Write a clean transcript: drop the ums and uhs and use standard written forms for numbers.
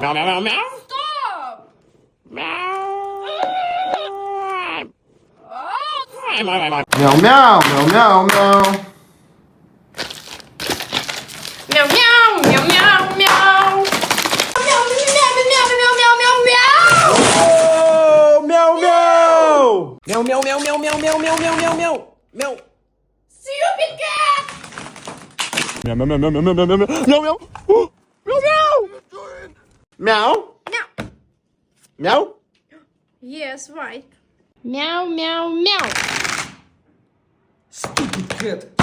Meow, meow, meow, meow. Stop! Meow. Oh, Meow, meow, meow. Meow, meow, meow, meow, meow. meow, meow, meow, meow, meow. Meow, meow, meow, meow, meow, meow, meow. Oh, meow, meow. Meow, meow, meow, meow, meow, meow, meow, meow, meow, meow. Meow. Stupid cat! Meow, meow, meow, meow, meow, meow, meow, meow, meow, meow. Oh, meow, meow. Meow. Meow. Meow. Yes, right. Meow, meow, meow. Stupid cat.